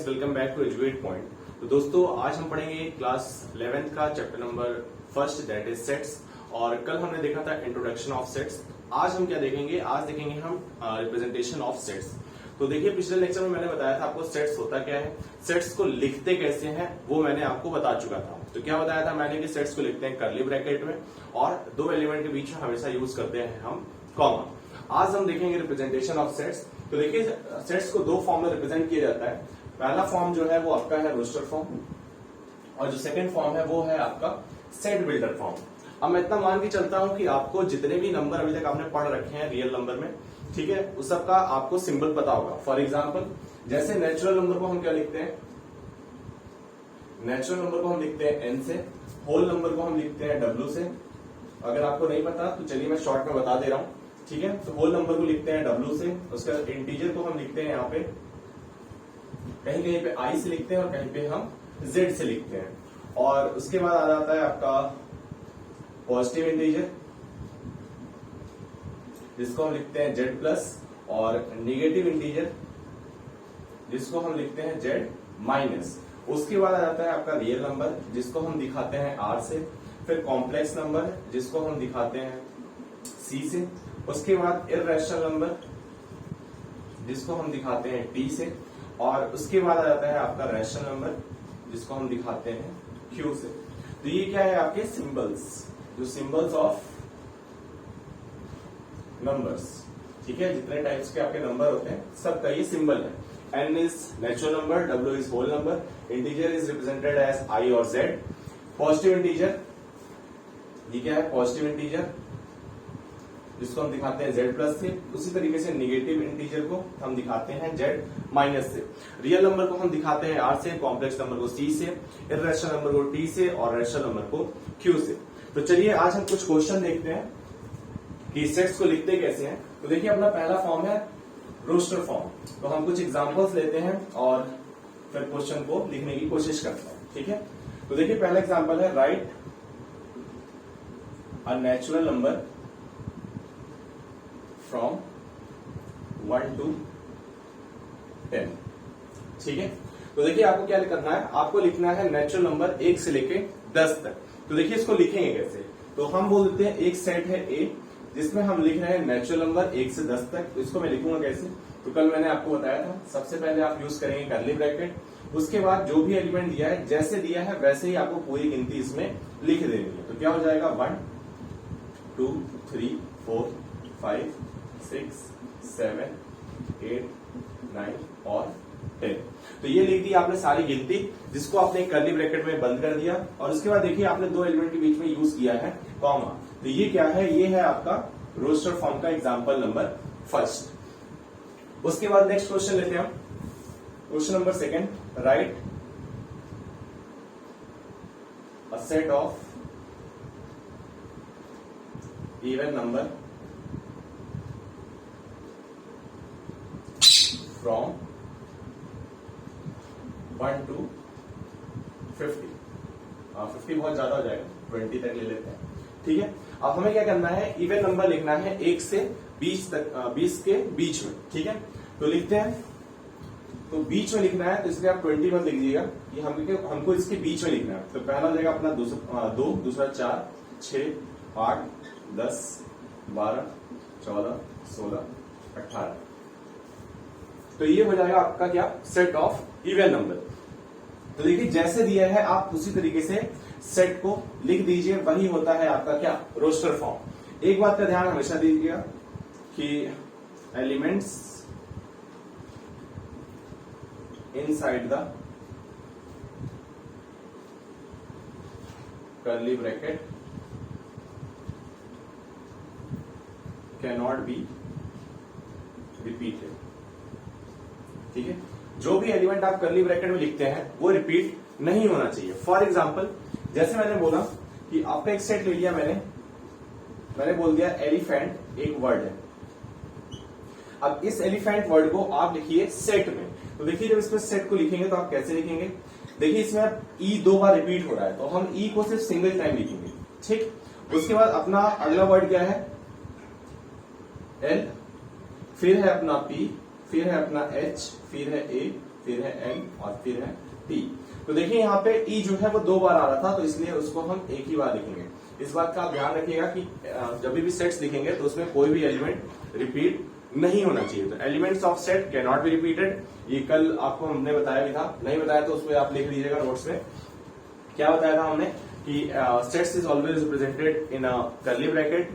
Guys, welcome back to Educate Point. तो दोस्तों, आज हम पढ़ेंगे क्लास 11th का chapter number first, that is sets. और कल हमने देखा था इंट्रोडक्शन ऑफ सेट्स। आज हम क्या देखेंगे? आज देखेंगे हम रिप्रेजेंटेशन ऑफ सेट्स। तो देखिए, पिछले लेक्चर में मैंने बताया था आपको सेट्स होता क्या है, सेट्स को लिखते कैसे हैं वो मैंने आपको बता चुका था। तो क्या बताया था मैंने कि सेट्स को लिखते हैं कर्ली ब्रैकेट में और दो एलिमेंट के बीच में हमेशा यूज करते हैं हम कॉमा। आज हम देखेंगे रिप्रेजेंटेशन ऑफ सेट्स। तो देखिए, सेट्स को दो फॉर्म में रिप्रेजेंट किया जाता है। पहला फॉर्म जो है वो आपका है रोस्टर फॉर्म, और जो सेकंड फॉर्म है वो है आपका सेट बिल्डर फॉर्म। अब मैं इतना मान के चलता हूं कि आपको जितने भी नंबर अभी तक आपने पढ़ रखे हैं रियल नंबर में, ठीक है, उस सबका आपको सिंबल पता होगा। फॉर एग्जाम्पल, जैसे नेचुरल नंबर को हम क्या लिखते हैं? नेचुरल नंबर को हम लिखते हैं एन से, होल नंबर को हम लिखते हैं डब्ल्यू से। अगर आपको नहीं पता तो चलिए मैं शॉर्ट में बता दे रहा हूं, ठीक है। तो होल नंबर को लिखते हैं डब्ल्यू से, उसका इंटीजर को हम लिखते हैं यहाँ पे कहीं कहीं पे आई से लिखते हैं और कहीं पे हम जेड से लिखते हैं। और उसके बाद आ जाता है आपका पॉजिटिव इंटीजर, जिसको हम लिखते हैं जेड प्लस, और नेगेटिव इंटीजर जिसको हम लिखते हैं जेड माइनस। उसके बाद आ जाता है आपका रियल नंबर, जिसको हम दिखाते हैं आर से। फिर कॉम्प्लेक्स नंबर, जिसको हम दिखाते हैं सी से। उसके बाद इर्रेशनल नंबर, जिसको हम दिखाते हैं टी से। और उसके बाद आ जाता है आपका रैशनल नंबर, जिसको हम दिखाते हैं क्यू से। तो ये क्या है? आपके सिंबल्स, जो सिंबल्स ऑफ नंबर्स, ठीक है। जितने टाइप्स के आपके नंबर होते हैं सबका ये सिंबल है। N is natural number, W is whole number, integer is represented as I और जेड। पॉजिटिव इंटीजर, ये क्या है? पॉजिटिव इंटीजर, जिसको हम दिखाते हैं जेड प्लस से। उसी तरीके से निगेटिव इंटीजर को हम दिखाते हैं जेड माइनस से। रियल नंबर को हम दिखाते हैं आर से, कॉम्प्लेक्स नंबर को सी से, इर्रेशनल नंबर को टी से और रैशनल नंबर को क्यू से। तो चलिए आज हम कुछ क्वेश्चन देखते हैं कि सेट्स को लिखते कैसे हैं। तो देखिए, अपना पहला फॉर्म है रोस्टर फॉर्म। तो हम कुछ एग्जांपल्स लेते हैं और फिर क्वेश्चन को लिखने की कोशिश करते हैं, ठीक है। तो देखिए, पहला एग्जांपल है right a natural number from 1 to 10, ठीक है। तो देखिए, आपको क्या करना है? आपको लिखना है नेचुरल नंबर 1 से लेके 10 तक। तो देखिए, इसको लिखेंगे कैसे? तो हम बोल देते हैं एक सेट है ए, जिसमें हम लिख रहे हैं नेचुरल नंबर 1 से 10 तक। तो इसको मैं लिखूंगा कैसे? तो कल मैंने आपको बताया था, सबसे पहले आप यूज करेंगे कर्ली ब्रैकेट। उसके बाद जो भी एलिमेंट दिया है, जैसे दिया है वैसे ही आपको पूरी गिनती इसमें लिख देनी है। तो क्या हो जाएगा? 1 2 3 4 5 6 7 8 9 और 10। तो ये लिख दी आपने सारी गिनती, जिसको आपने एक कर्ली ब्रैकेट में बंद कर दिया। और उसके बाद देखिए, आपने दो एलिमेंट के बीच में यूज किया है कॉमा। तो ये क्या है? ये है आपका रोस्टर फॉर्म का एग्जांपल नंबर फर्स्ट। उसके बाद नेक्स्ट क्वेश्चन लेते हैं हम, question number second. Right a set of even number from 1 to 50। 50 बहुत ज्यादा हो जाएगा, 20 तक ले लेते हैं, ठीक है। अब हमें क्या करना है? इवन नंबर लिखना है 1 से 20 तक, 20 के बीच में, ठीक है। तो लिखते हैं, तो बीच में लिखना है, तो इसलिए आप 20 मत लिख दीजिएगा, ये हमको इसके बीच में लिखना है। तो पहला हो जाएगा अपना 2, दूसरा 4, 6, 8, 10, 12, 14, 16, 18। तो ये हो जाएगा आपका क्या? Set of even number. तो देखिए, जैसे दिया है आप उसी तरीके से सेट को लिख दीजिए, वही होता है आपका क्या? Roster form. एक बात का ध्यान हमेशा दीजिएगा कि elements inside the curly bracket can not be repeated, ठीक है। जो भी एलिमेंट आप कर्ली ब्रैकेट में लिखते हैं वो रिपीट नहीं होना चाहिए। फॉर एग्जाम्पल, जैसे मैंने बोला कि आपका एक सेट ले लिया, मैंने बोल दिया एलिफेंट एक वर्ड है। अब इस एलिफेंट वर्ड को आप लिखिए सेट में। तो देखिए, जब इसमें सेट को लिखेंगे तो आप कैसे लिखेंगे? देखिए, इसमें ई 2 बार रिपीट हो रहा है, तो हम ई को सिर्फ सिंगल टाइम लिखेंगे, ठीक। उसके बाद अपना अगला वर्ड क्या है? एल, फिर है अपना पी, फिर है अपना एच, फिर है ए, फिर है n और फिर है t। तो देखिए यहाँ पे e जो है वो 2 बार आ रहा था, तो इसलिए उसको हम एक ही बार लिखेंगे। इस बात का आप ध्यान रखिएगा कि जब भी सेट्स लिखेंगे तो उसमें कोई भी एलिमेंट रिपीट नहीं होना चाहिए। तो elements of set can not be repeated, ये कल आपको हमने बताया भी था, नहीं बताया तो उसमें आप लिख लीजिएगा नोट्स में। क्या बताया था हमने कि sets is always represented in a curly bracket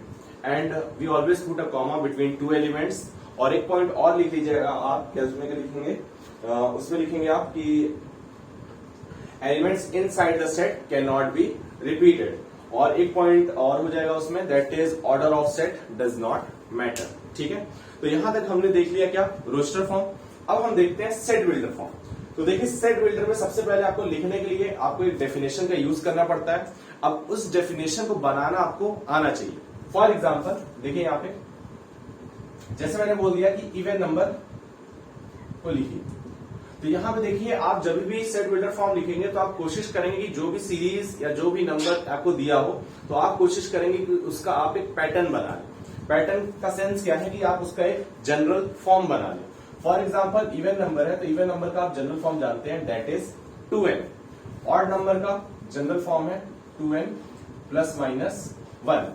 and we always put a comma between two elements. और एक पॉइंट और लिख लीजिएगा आप, क्या उसमें क्या लिखेंगे, उसमें लिखेंगे आप कि elements inside the set can not be repeated. और एक पॉइंट और हो जाएगा उसमें, that is order of set does not matter. ठीक है, तो यहां तक हमने देख लिया क्या, रोस्टर फॉर्म। अब हम देखते हैं सेट बिल्डर फॉर्म। तो देखिए सेट बिल्डर में सबसे पहले आपको लिखने के लिए आपको एक डेफिनेशन का यूज करना पड़ता है। अब उस डेफिनेशन को बनाना आपको आना चाहिए। फॉर एग्जाम्पल देखिए यहाँ पे, जैसे मैंने बोल दिया कि इवन नंबर को लिखिए, तो यहां पे देखिए आप जब भी सेट बिल्डर फॉर्म लिखेंगे तो आप कोशिश करेंगे कि जो भी सीरीज या जो भी नंबर आपको दिया हो तो आप कोशिश करेंगे कि उसका आप एक पैटर्न बना लें। पैटर्न का सेंस क्या है कि आप उसका एक जनरल फॉर्म बना लें। फॉर एग्जाम्पल इवन नंबर है, तो इवन नंबर का आप जनरल फॉर्म जानते हैं, that is 2n। Odd number का जनरल फॉर्म है 2n प्लस माइनस 1।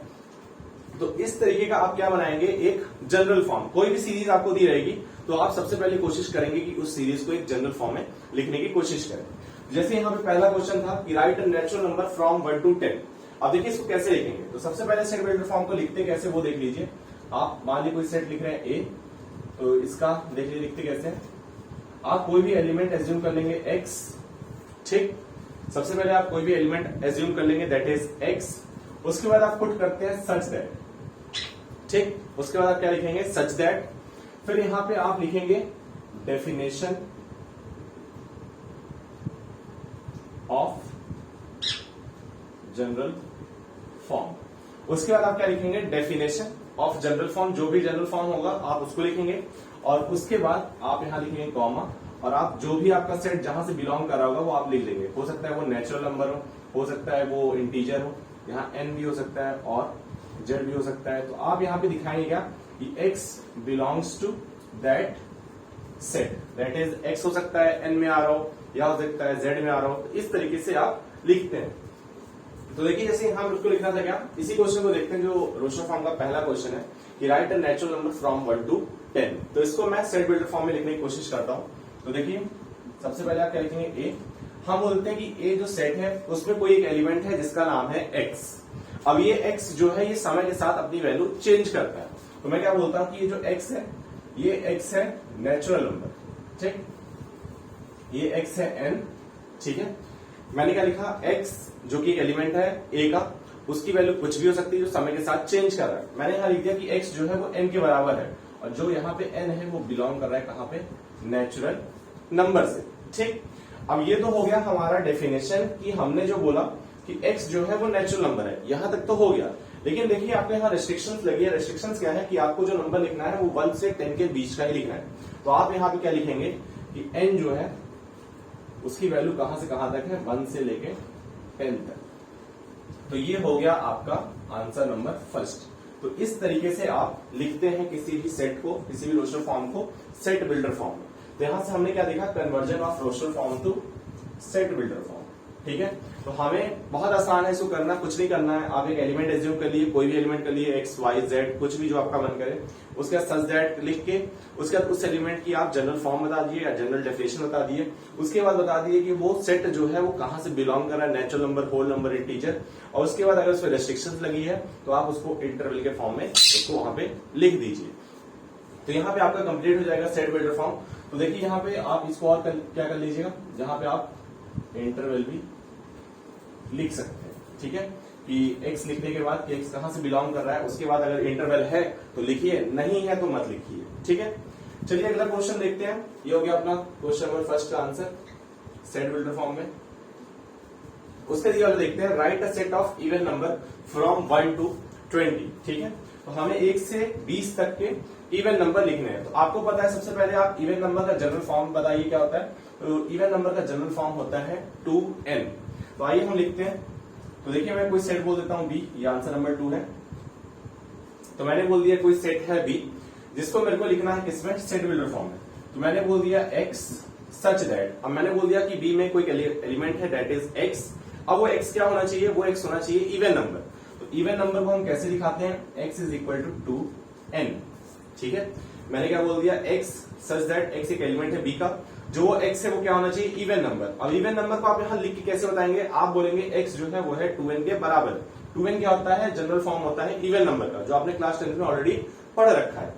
तो इस तरीके का आप क्या बनाएंगे, एक जनरल फॉर्म। कोई भी सीरीज आपको दी रहेगी तो आप सबसे पहले कोशिश करेंगे कि उस सीरीज को एक जनरल फॉर्म में लिखने की कोशिश करें। जैसे यहाँ पे पहला क्वेश्चन था कि right a natural number from 1 to 10। अब देखिए इसको कैसे लिखेंगे, तो सबसे पहले सेट बिल्डर फॉर्म को लिखते कैसे वो देख लीजिए। आप मान लीजिए कोई सेट लिख रहे हैं ए, तो इसका देख लीजिए लिखते कैसे। आप कोई भी एलिमेंट एज्यूम कर लेंगे x, ठीक। सबसे पहले आप कोई भी एलिमेंट एज्यूम कर लेंगे दैट इज x। उसके बाद आप पुट करते हैं सच दैट, ठीक। उसके बाद आप क्या लिखेंगे, सच दैट। फिर यहां पे आप लिखेंगे डेफिनेशन ऑफ जनरल फॉर्म। उसके बाद आप क्या लिखेंगे, डेफिनेशन ऑफ जनरल फॉर्म। जो भी जनरल फॉर्म होगा आप उसको लिखेंगे और उसके बाद आप यहां लिखेंगे कॉमा, और आप जो भी आपका सेट जहां से बिलोंग कर रहा होगा वो आप लिख लेंगे। हो सकता है वो नेचुरल नंबर हो सकता है वो इंटीजर हो, यहाँ n भी हो सकता है और z भी हो सकता है। तो आप यहाँ पे दिखाएंगे क्या कि x belongs to that set, that is x हो सकता है n में आ रहा हो या हो सकता है z में आ रहा हो। तो इस तरीके से आप लिखते हैं। तो देखिए जैसे हम उसको लिखना था क्या, इसी क्वेश्चन को देखते हैं जो रोस्टर फॉर्म का पहला क्वेश्चन है कि right a natural number from 1 to 10। तो इसको मैं सेट बिल्डर फॉर्म में लिखने की कोशिश करता हूं। तो देखिए सबसे पहले आप क्या लिखेंगे, ए। हम बोलते हैं कि ए जो सेट है उसमें कोई एक एलिमेंट है जिसका नाम है x। अब ये x जो है ये समय के साथ अपनी वैल्यू चेंज करता है। तो मैं क्या बोलता हूं कि ये जो x है ये x है नेचुरल नंबर, ठीक। ये x है n, ठीक है। मैंने क्या लिखा, x जो कि एलिमेंट है a का, उसकी वैल्यू कुछ भी हो सकती है जो समय के साथ चेंज कर रहा है। मैंने यहां लिख दिया कि x जो है वो n के बराबर है और जो यहाँ पे n है वो बिलोंग कर रहा है कहां पे, नेचुरल नंबर से, ठीक। अब ये तो हो गया हमारा डेफिनेशन कि हमने जो बोला कि x जो है वो नेचुरल नंबर है, यहां तक तो हो गया। लेकिन देखिए आपको यहाँ रेस्ट्रिक्शंस लगी है। रेस्ट्रिक्शंस क्या है कि आपको जो नंबर लिखना है वो 1 से 10 के बीच का ही लिखना है। तो आप यहाँ पे क्या लिखेंगे कि n जो है उसकी वैल्यू कहां से कहां तक है, 1 से लेके 10 तक। तो ये हो गया आपका आंसर नंबर फर्स्ट। तो इस तरीके से आप लिखते हैं किसी भी सेट को, किसी भी रोस्टर फॉर्म को सेट बिल्डर फॉर्म में। तो यहां से हमने क्या देखा, conversion of roster form to set builder form, ठीक है। तो हमें बहुत आसान है इसको करना, कुछ नहीं करना है। आप एक एलिमेंट एज्यूम कर लिए, कोई भी एलिमेंट कर लिए, x y z कुछ भी जो आपका मन करे, उसके बाद सच दैट लिख के उसके बाद उस एलिमेंट की आप जनरल फॉर्म बता दिए या जनरल डेफिनेशन बता दिए। उसके बाद बता दिए कि वो सेट जो है वो कहां से बिलोंग कर रहा है, natural number, whole number, integer. और उसके बाद अगर उसमें रेस्ट्रिक्शंस लगी है तो आप उसको इंटरवल के फॉर्म में उसको वहां पे लिख दीजिए। तो यहाँ पे आपका कंप्लीट हो जाएगा सेट बिल्डर फॉर्म। तो देखिए यहाँ पे आप इसको और क्या कर लीजिएगा, जहां पे आप इंटरवल भी लिख सकते हैं, ठीक है। कि x लिखने के बाद कि x कहां से बिलोंग कर रहा है, उसके बाद अगर इंटरवल है तो लिखिए, नहीं है तो मत लिखिए, ठीक है। चलिए अगला क्वेश्चन देखते हैं। ये हो गया अपना क्वेश्चन नंबर फर्स्ट का आंसर सेट बिल्डर फॉर्म में। उसके दिया देखते हैं, right a set of even number from 1 to 20, ठीक है। तो हमें 1 से 20 तक के इवन नंबर लिखने हैं। तो आपको पता है सबसे पहले आप इवन नंबर का जनरल फॉर्म बताइए क्या होता है। तो इवन नंबर का जनरल फॉर्म होता है 2n। तो आइए हम लिखते हैं। तो देखिए मैं कोई सेट बोल देता हूं b, ये आंसर नंबर 2 है। तो मैंने बोल दिया कोई सेट है b जिसको मेरे को लिखना है किसमें, सेट बिल्डर फॉर्म में। तो मैंने बोल दिया x सच दैट, अब मैंने बोल दिया कि बी में कोई एलिमेंट है दैट इज एक्स। अब वो एक्स क्या होना चाहिए, वो एक्स होना चाहिए इवन नंबर। तो इवन नंबर को हम कैसे दिखाते हैं, x is equal to 2n। ठीक है, मैंने क्या बोल दिया, एक्स सच दैट एक्स एक एलिमेंट है बी का, जो एक्स है वो क्या होना चाहिए, इवन नंबर। अब इवन नंबर को आप यहां लिख के कैसे बताएंगे, आप बोलेंगे एक्स जो है वो है 2n के बराबर। 2n क्या होता है, जनरल फॉर्म होता है इवन नंबर का, जो आपने क्लास 10 में ऑलरेडी पढ़ रखा है।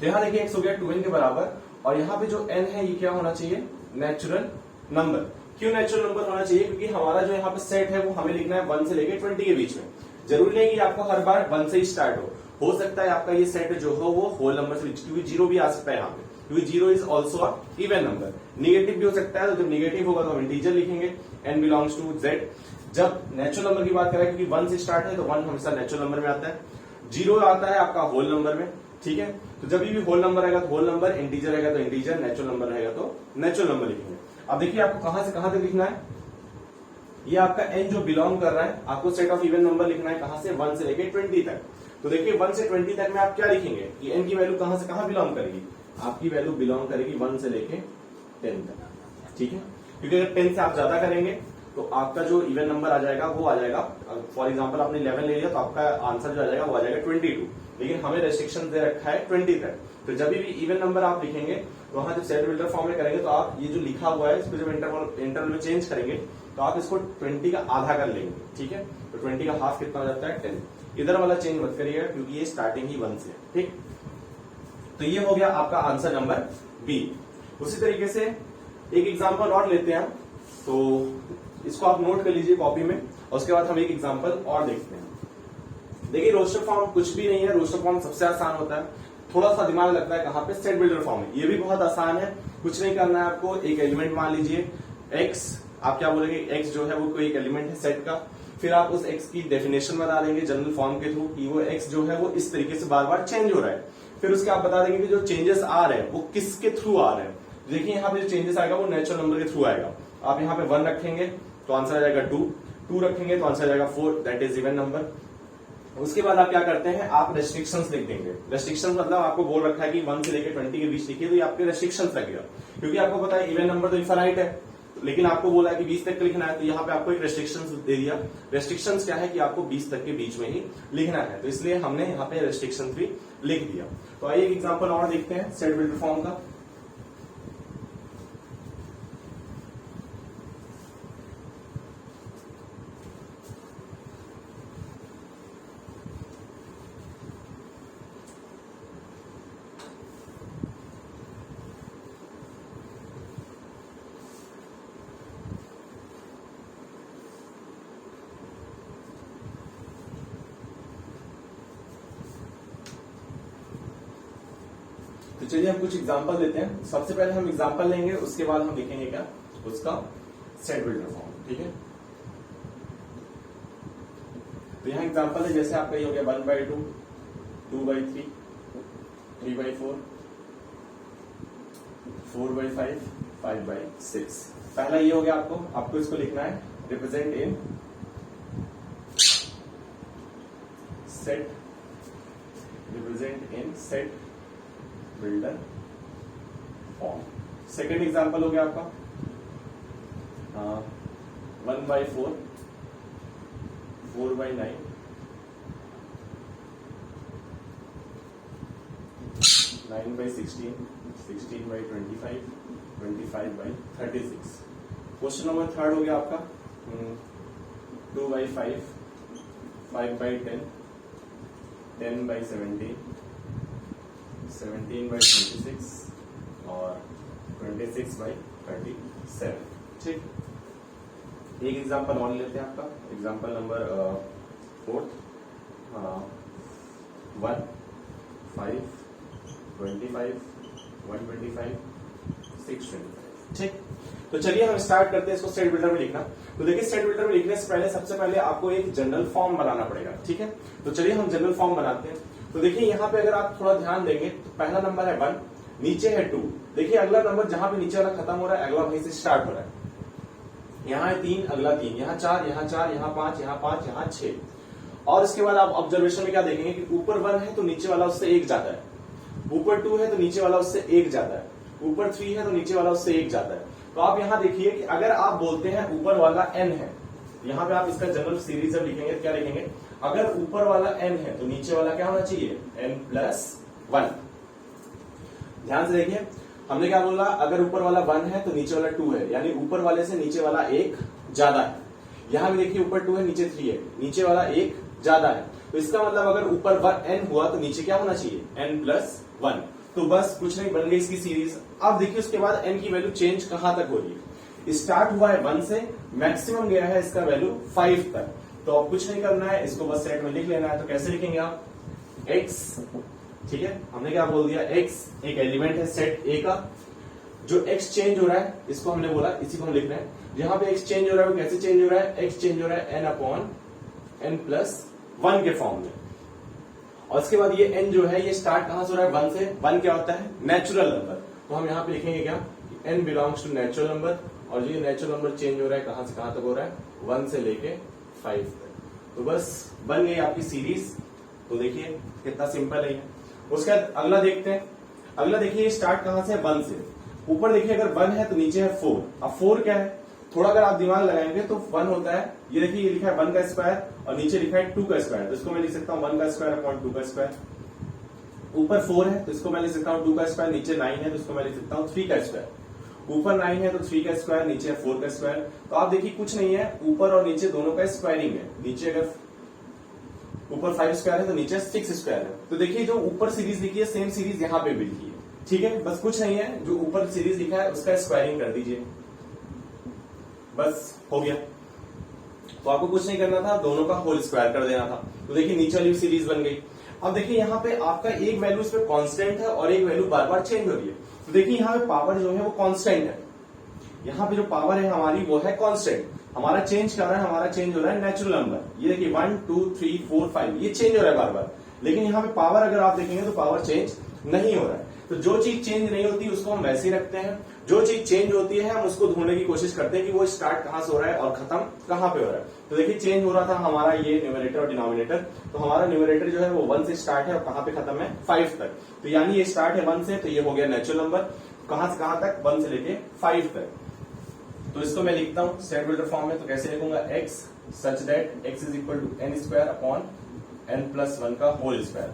तो यहां देखिए एक्स हो गया 2n के बराबर, और यहाँ पे जो n है ये क्या होना चाहिए, नेचुरल नंबर। क्यों नेचुरल नंबर होना चाहिए, क्योंकि हमारा जो यहाँ पे सेट है वो हमें लिखना है 1 से लेके 20 के बीच में। जरूरी नहीं कि आपको हर बार 1 से ही स्टार्ट हो सकता है आपका ये सेट जो हो वो होल नंबर से, क्योंकि 0 भी आ सकता है यहाँ पे, क्योंकि 0 is also a even number. Negative भी हो सकता है, तो जब निगेटिव होगा तो हम इंटीजर लिखेंगे, n बिलोंग्स टू z। जब नेचुरल नंबर की बात करें, क्योंकि 1 से स्टार्ट है तो 1 हमेशा नेचुरल नंबर में आता है, 0 आता है आपका होल नंबर में। ठीक है, तो जब भी होल नंबर रहेगा तो होल नंबर, इंटीजर रहेगा तो इंटीजर, नेचुरल नंबर रहेगा तो नेचुरल नंबर लिखेंगे। अब देखिए आपको कहां से कहां तक लिखना है, ये आपका n जो बिलोंग कर रहा है, आपको सेट ऑफ इवन नंबर लिखना है कहां से, 1 से लेके 20 तक। तो देखिए 1 से 20 तक में आप क्या लिखेंगे कि n की वैल्यू कहां से कहां बिलोंग करेगी, आपकी वैल्यू बिलोंग करेगी 1 से लेके 10 तक। ठीक है, क्योंकि अगर 10 से आप ज्यादा करेंगे तो आपका जो इवन नंबर आ जाएगा वो आ जाएगा, फॉर एग्जांपल आपने 11 ले लिया तो आपका आंसर जो आ जाएगा वो आ जाएगा 22, लेकिन हमें रेस्ट्रिक्शन दे रखा है 20 तक। तो जब भी इवन नंबर आप लिखेंगे तो वहां जब सेट बिल्डर फॉर्म में करेंगे तो आप ये जो लिखा हुआ है इसको जब इंटरवल में चेंज करेंगे तो आप इसको 20 का आधा कर लेंगे। ठीक है, तो 20 का हाफ कितना हो जाता है, 10। इधर वाला चेंज मत करिएगा क्योंकि ये स्टार्टिंग ही 1 से है। ठीक, तो ये हो गया आपका आंसर नंबर बी। उसी तरीके से एक एग्जांपल और लेते हैं, तो इसको आप नोट कर लीजिए कॉपी में, और उसके बाद हम एक एग्जांपल और देखते हैं। देखिए रोस्टर फॉर्म कुछ भी नहीं है, रोस्टर फॉर्म सबसे आसान होता है, थोड़ा सा दिमाग लगता है कहां पे, सेट बिल्डर फॉर्म है। ये भी बहुत आसान है, कुछ नहीं करना है आपको, एक एलिमेंट मान लीजिए x, आप क्या बोलेंगे, x जो है वो कोई एक एलिमेंट है सेट का, फिर आप उस x की डेफिनेशन बता देंगे जनरल फॉर्म के थ्रू कि वो x जो है वो इस तरीके से बार बार चेंज हो रहा है। फिर उसके आप बता देंगे कि जो चेंजेस आ रहे हैं वो किसके थ्रू आ रहे हैं। देखिए यहाँ पे जो चेंजेस आएगा वो नेचुरल नंबर के थ्रू आएगा। आप यहाँ पे 1 रखेंगे तो आंसर आ जाएगा 2 रखेंगे तो आंसर आ जाएगा 4, दैट इज इवन नंबर। उसके बाद आप क्या करते हैं, आप रेस्ट्रिक्शंस लिख देंगे। रेस्ट्रिक्शंस मतलब आपको बोल रखा है कि 1 से लेकर 20 के बीच लिखिए, तो ये आपके रेस्ट्रिक्शंस लगेगा, क्योंकि आपको पता है इवन नंबर तो इनफाइनाइट है, लेकिन आपको बोला है कि 20 तक लिखना है, तो यहाँ पे आपको एक रेस्ट्रिक्शंस दे दिया। रेस्ट्रिक्शंस क्या है कि आपको 20 तक के बीच में ही लिखना है, तो इसलिए हमने यहाँ पे रेस्ट्रिक्शंस भी लिख दिया। तो आइए एक एग्जांपल और देखते हैं सेट बिल्डर फॉर्म का। तो चलिए हम कुछ एग्जांपल देते हैं। सबसे पहले हम एग्जांपल लेंगे, उसके बाद हम लिखेंगे क्या, उसका सेट बिल्डर फॉर्म। ठीक है, तो यहाँ एग्जांपल है, जैसे आपका ये हो गया 1/2, 2/3, 3/4, 4/5, 5/6। पहला ये हो गया, आपको इसको लिखना है represent in set, represent in set builder form. Second example हो गया आपका 1/4, 4/9, 9/16, 16/25, 25/36। क्वेश्चन नंबर थर्ड हो गया आपका 2/5, 5/10, 10/17, 17/26 और 26/37। ठीक, एक एग्जांपल और लेते हैं आपका, एग्जांपल नंबर 4, 1, 5, 25, 125, 625। ठीक, तो चलिए हम स्टार्ट करते हैं इसको सेट बिल्डर में लिखना। तो देखिए सेट बिल्डर में लिखने से पहले सबसे पहले आपको एक जनरल फॉर्म बनाना पड़ेगा। ठीक है, तो चलिए हम जनरल फॉर्म बनाते हैं। तो देखिए यहाँ पे अगर आप थोड़ा ध्यान देंगे तो पहला नंबर है 1, नीचे है 2। देखिए अगला नंबर जहां पे नीचे वाला खत्म हो रहा है अगला वहीं से स्टार्ट हो रहा है। यहाँ है 3, अगला 3, यहाँ 4, यहाँ 4, यहाँ 5, यहाँ 5, यहाँ 6। और इसके बाद आप ऑब्जर्वेशन में क्या देखेंगे कि ऊपर 1 है तो नीचे वाला उससे 1 ज्यादा है, ऊपर 2 है तो नीचे वाला उससे 1 ज्यादा है, ऊपर 3 है तो नीचे वाला उससे 1 ज्यादा है। तो आप यहां देखिए कि अगर आप बोलते हैं ऊपर वाला n है, यहां पे आप इसका जनरल सीरीज जब लिखेंगे तो क्या लिखेंगे, अगर ऊपर वाला n है तो नीचे वाला क्या होना चाहिए, n+1। ध्यान से देखिए, हमने क्या बोला, अगर ऊपर वाला 1 है तो नीचे वाला 2 है, यानी ऊपर वाले से नीचे वाला 1 ज्यादा है। यहां भी देखिए ऊपर 2 है नीचे 3 है, नीचे वाला 1 ज्यादा है। तो इसका मतलब अगर ऊपर n हुआ तो नीचे क्या होना चाहिए, n+1। तो बस कुछ नहीं, बन गई इसकी सीरीज। अब देखिए उसके बाद n की वैल्यू चेंज कहां तक हो रही है, स्टार्ट हुआ है 1 से, मैक्सिमम गया है इसका वैल्यू 5 तक। तो अब कुछ नहीं करना है, इसको बस सेट में लिख लेना है। तो कैसे लिखेंगे आप, x, ठीक है, हमने क्या बोल दिया, x एक एलिमेंट है सेट A का, जो x चेंज हो रहा है इसको हमने बोला, इसी को हम लिख रहे हैं। जहां पे x चेंज हो रहा है वो कैसे चेंज हो रहा है, x चेंज हो रहा है n/n+1 के फॉर्म में। और उसके बाद ये n जो है ये स्टार्ट कहां से हो रहा है, 1 से। 1 क्या होता है, नेचुरल नंबर। तो हम यहां पे लिखेंगे क्या, n belongs to natural number, और जो ये नेचुरल नंबर चेंज हो रहा है कहां से कहां तक हो रहा है, 1 से लेके 5 तक। तो बस बन गई आपकी सीरीज। तो देखिए कितना सिंपल है। उसके बाद अगला देखते हैं। अगला देखिए स्टार्ट कहां से, 1 से। ऊपर देखिए अगर 1 है तो नीचे है 4। अब 4 क्या है, थोड़ा अगर आप दिमाग लगाएंगे तो 1 होता है, ये देखिए ये लिखा है 1 का स्क्वायर और नीचे लिखा है 2 का स्क्वायर। तो इसको मैं लिख सकता हूं 1 का स्क्वायर अपॉन 2 का स्क्वायर। ऊपर 4 है तो इसको मैं लिख सकता हूं 2 का स्क्वायर, नीचे 9 है तो इसको मैं लिख सकता हूं 3 का स्क्वायर। ऊपर 9 है तो 3 का स्क्वायर, नीचे है 4 का स्क्वायर। तो आप देखिए कुछ नहीं है, ऊपर और नीचे दोनों का स्क्वायरिंग है। नीचे अगर ऊपर 5 स्क्वायर है तो नीचे 6 स्क्वायर है। तो देखिए जो ऊपर सीरीज लिखी है सेम सीरीज यहाँ पे भी लिखी है, ठीक है। बस कुछ नहीं है, जो ऊपर सीरीज लिखा है उसका स्क्वायरिंग कर दीजिए, बस हो गया। तो आपको कुछ नहीं करना था, दोनों का होल स्क्वायर कर देना था। तो देखिए नीचे वाली सीरीज बन गई। अब देखिए यहाँ पे आपका एक वैल्यू इसमें कांस्टेंट है और एक वैल्यू बार बार चेंज हो रही है। तो देखिए यहाँ पे पावर जो है वो कांस्टेंट है, यहाँ पे जो पावर है हमारी वो है कांस्टेंट। हमारा चेंज कर रहा है, हमारा चेंज हो रहा है नेचुरल नंबर। ये देखिए 1 2 3 4 5 ये चेंज हो रहा है बार बार, लेकिन यहाँ पे पावर अगर आप देखेंगे तो पावर चेंज नहीं हो रहा है। तो जो चीज चेंज नहीं होती उसको हम वैसे ही रखते हैं, जो चीज चेंज होती है हम उसको ढूंढने की कोशिश करते हैं कि वो स्टार्ट कहां से हो रहा है और खत्म कहां पे हो रहा है। तो देखिए चेंज हो रहा था हमारा ये न्यूमरेटर और डिनोमिनेटर। तो हमारा न्यूमरेटर जो है वो 1 से स्टार्ट है और कहां पे खत्म है, 5 तक। तो यानी ये स्टार्ट है 1 से, तो ये हो गया नेचुरल नंबर। कहां से कहां तक, 1 से लेके 5 तक। तो इसको मैं लिखता हूं स्टेट बिल्डर फॉर्म में। तो कैसे लिखूंगा, x such that x is equal to n square upon n+1 का होल स्क्वायर।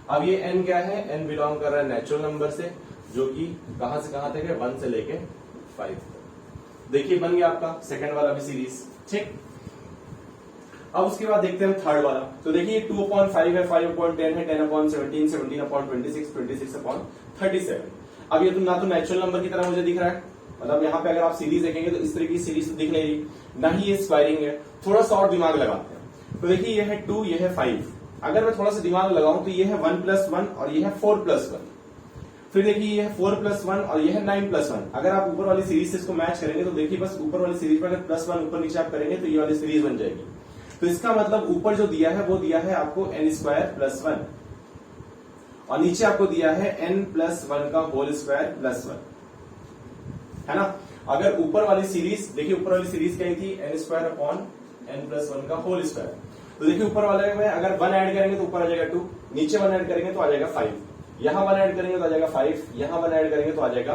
अब ये n क्या है, n बिलोंग कर रहा है नेचुरल नंबर से, जो कि कहां से कहां तक है, 1 से लेके 5 तक। देखिए बन गया आपका सेकंड वाला भी सीरीज, ठीक। अब उसके बाद देखते हैं थर्ड वाला। तो देखिए 2/5 है, 5/10 है, 10/17, 17/26, 26/37। अब ये तो ना तो नेचुरल नंबर की तरह मुझे दिख रहा है, मतलब यहाँ पे अगर आप सीरीज देखेंगे तो इस तरह की सीरीज तो दिख नहीं रही, ना ही ये स्क्वायरिंग है। थोड़ा सा और दिमाग लगाते हैं। तो देखिए ये है 2, ये है 5। अगर मैं थोड़ा सा दिमाग लगाऊं तो ये है 1+1 और ये है 4+1। फिर देखिए ये है 4+1 और ये है 9+1। अगर आप ऊपर वाली सीरीज से इसको मैच करेंगे तो देखिए बस ऊपर वाली सीरीज पर अगर +1 ऊपर नीचे आप करेंगे तो ये वाली सीरीज बन जाएगी। तो इसका मतलब ऊपर जो दिया है वो दिया है आपको n²+1 और नीचे आपको दिया है n+1 का होल स्क्वायर +1, है ना। अगर ऊपर वाली सीरीज देखिए, ऊपर वाली सीरीज क्या थी, n² अपॉन n+1 का होल स्क्वायर। तो देखिए ऊपर वाले में अगर 1 ऐड करेंगे तो ऊपर आ जाएगा 2, नीचे 1 ऐड करेंगे तो आ जाएगा 5, यहां 1 ऐड करेंगे तो आ जाएगा 5, यहां 1 ऐड करेंगे तो आ जाएगा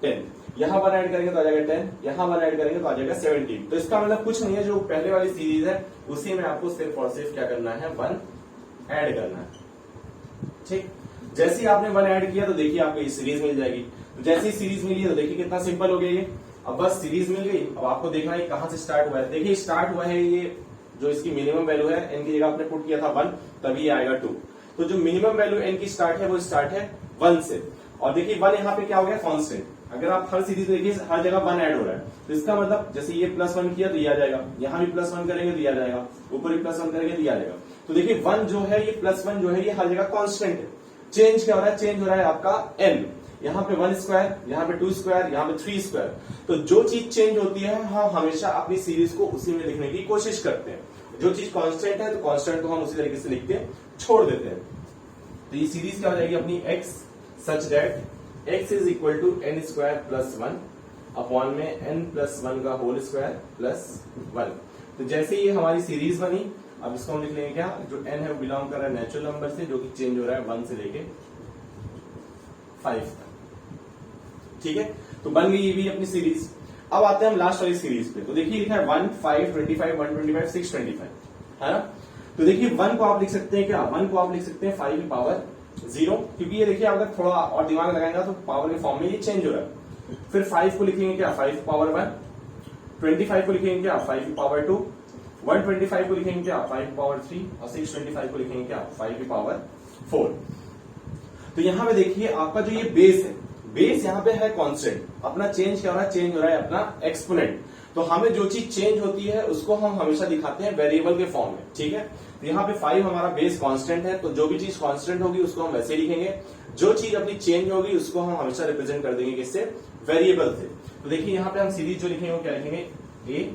10, यहां 1 ऐड करेंगे तो आ जाएगा 10, यहां 1 ऐड करेंगे तो आ जाएगा 17। तो इसका मतलब कुछ नहीं है, जो पहले वाली सीरीज है उसी में आपको सिर्फ और सिर्फ क्या करना है, 1 ऐड करना है, ठीक। जैसे ही आपने 1 ऐड किया तो देखिए आपको ये सीरीज मिल जाएगी। तो जैसे ही सीरीज मिली है तो देखिए कितना सिंपल हो गया ये। अब बस सीरीज मिल गई, अब आपको देखना है कहां से स्टार्ट हुआ है। देखिए स्टार्ट हुआ है ये, जो इसकी मिनिमम वैल्यू है n की जगह आपने पुट किया था 1, तभी आएगा 2। तो जो मिनिमम वैल्यू n की स्टार्ट है वो स्टार्ट है 1 से। और देखिए 1 यहाँ पे क्या हो गया, कांस्टेंट। अगर आप हर सीरीज देखिए हर जगह 1 ऐड हो रहा है, तो इसका मतलब जैसे ये +1 किया तो ये आ जाएगा, यहाँ भी +1 करेंगे तो ये आ जाएगा, ऊपर भी +1 करेंगे तो ये आ जाएगा। तो देखिए 1 जो है ये +1 जो है ये हर जगह कांस्टेंट है। चेंज क्या हो रहा है, चेंज हो रहा है आपका n। यहाँ पे 1 स्क्वायर, यहाँ पे 2 स्क्वायर, यहाँ पे 3 स्क्वायर। तो जो चीज चेंज होती है हम हमेशा अपनी सीरीज को उसी में लिखने की कोशिश करते हैं। जो चीज कांस्टेंट है तो कांस्टेंट को हम उसी तरीके से लिख के छोड़ देते हैं। तो ये सीरीज क्या हो जाएगी अपनी, x such that x is equal to n² + 1 upon में n+1 का होल स्क्वायर +1। तो जैसे ही हमारी सीरीज बनी, अब इसको हम लिख लेंगे क्या, जो n है वो बिलोंग कर रहा है नेचुरल नंबर से, जो कि चेंज हो रहा है 1 से लेके 5 तक। ठीक है, तो बन गई ये भी अपनी सीरीज। अब आते हैं हम लास्ट वाली सीरीज पे। तो देखिए लिखा है 1, 5, 25, 125, 625, है ना। तो देखिए 1 को आप लिख सकते हैं क्या, 1 को आप लिख सकते हैं 5 की पावर 0, क्योंकि ये देखिए अगर थोड़ा और दिमाग लगाएंगे तो पावर के फॉर्म में ये चेंज हो रहा है। फिर 5 को लिखेंगे क्या, 5 की पावर 1, 25 को लिखेंगे क्या, 5 की पावर 2, 125 को लिखेंगे क्या, 5 की पावर 3, और 625 को लिखेंगे क्या, 5 की पावर 4। तो यहां पे देखिए आपका जो ये बेस है, बेस यहाँ पे है कांस्टेंट, अपना चेंज क्या हो रहा है, चेंज हो रहा है अपना एक्सपोनेंट। तो हमें जो चीज चेंज होती है उसको हम हमेशा दिखाते हैं वेरिएबल के फॉर्म में, ठीक है। तो यहाँ पे 5 हमारा बेस कांस्टेंट है, तो जो भी चीज कांस्टेंट होगी उसको हम वैसे लिखेंगे, जो चीज अपनी चेंज होगी उसको हम हमेशा रिप्रेजेंट कर देंगे किससे, वेरिएबल से। तो देखिए यहाँ पे हम सीरीज जो लिखेंगे वो क्या लिखेंगे, A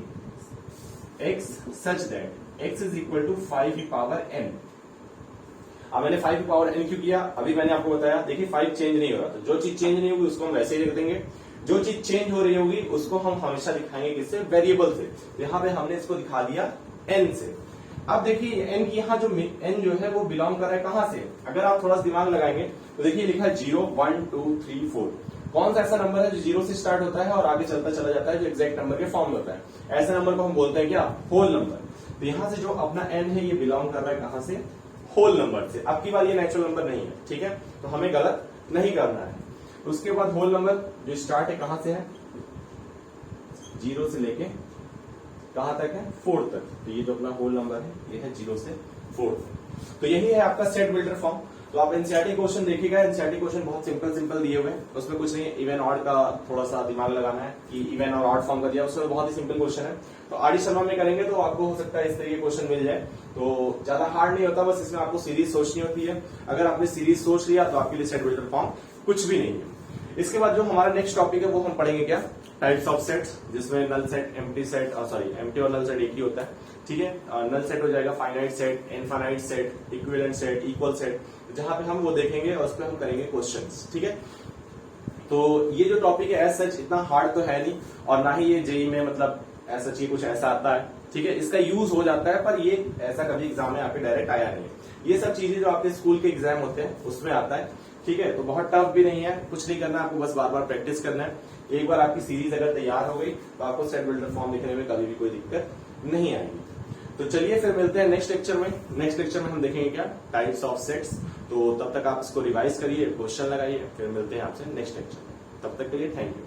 X such that X is equal to 5 की पावर n। अब मैंने 5 की पावर n क्यों किया, अभी मैंने आपको बताया। देखिए 5 चेंज नहीं हो रहा, तो जो चीज चेंज नहीं होगी उसको हम वैसे ही लिख देंगे, जो चीज चेंज हो रही होगी उसको हम हमेशा दिखाएंगे किससे, वेरिएबल से। यहाँ पे हमने इसको दिखा दिया n से। अब देखिए n की यहाँ जो n जो है वो बिलोंग कर रहा है कहां से, अगर आप थोड़ा सा दिमाग लगाएंगे तो देखिए लिखा है 0, 1, 2, 3, 4। कौन सा ऐसा नंबर है जो 0 से स्टार्ट होता है और आगे चलता चला जाता है, जो एग्जैक्ट नंबर के फॉर्म में होता है, ऐसे नंबर को हम बोलते हैं क्या, होल नंबर। तो यहाँ से जो अपना n है ये बिलोंग कर रहा है कहां से, होल नंबर से। अब की बार ये नेचुरल नंबर नहीं है, ठीक है, तो हमें गलत नहीं करना है। उसके बाद होल नंबर जो स्टार्ट है कहां से है, 0 से लेके कहां तक है, 4 तक। तो ये जो अपना होल नंबर है ये है 0 से 4 तक। तो यही है आपका सेट बिल्डर फॉर्म। तो आप एनसीईआरटी क्वेश्चन देखिएगा, एनसीईआरटी क्वेश्चन बहुत सिंपल दिए हुए हैं, उसमें कुछ नहीं है। इवन ऑड का थोड़ा सा दिमाग लगाना है कि इवन और ऑड फॉर्म का दिया, उसमें बहुत ही सिंपल क्वेश्चन है। तो आर डी शर्मा में करेंगे तो आपको हो सकता है इस तरीके क्वेश्चन मिल जाए, तो ज्यादा हार्ड नहीं होता, बस इसमें आपको सीरीज सोचनी होती है। अगर आपने सीरीज सोच लिया तो आपके लिए सेट बिल्डर फॉर्म कुछ भी नहीं है। इसके बाद जो हमारा नेक्स्ट टॉपिक है वो हम पढ़ेंगे क्या, टाइप्स ऑफ सेट्स, जिसमें null set, empty set, sorry empty और नल सेट एक ही होता है, ठीक है। नल सेट हो जाएगा finite set, infinite set, equivalent set, equal set, जहां पे हम वो देखेंगे और उस पर हम करेंगे क्वेश्चंस, ठीक है। तो ये जो टॉपिक है एज सच इतना हार्ड तो है नहीं, और ना ही ये जेई में मतलब ऐसा चाहिए कुछ ऐसा आता है, ठीक है। इसका यूज हो जाता है पर ये ऐसा कभी एग्जाम में आपके डायरेक्ट आया नहीं है। ये सब चीजें जो आपके स्कूल के एग्जाम होते हैं उसमें आता है, ठीक है। तो बहुत टफ भी नहीं है, कुछ नहीं करना, आपको बस बार बार प्रैक्टिस करना है। एक बार आपकी सीरीज अगर तैयार हो गई तो आपको सेट बिल्डर फॉर्म लिखने में कभी भी कोई दिक्कत नहीं आएगी। तो चलिए फिर मिलते हैं नेक्स्ट लेक्चर में। नेक्स्ट लेक्चर में हम देखेंगे क्या, टाइप्स ऑफ सेट्स। तो तब तक आप इसको रिवाइज करिए, क्वेश्चन लगाइए, फिर मिलते हैं आपसे नेक्स्ट लेक्चर में। तब तक के लिए थैंक यू।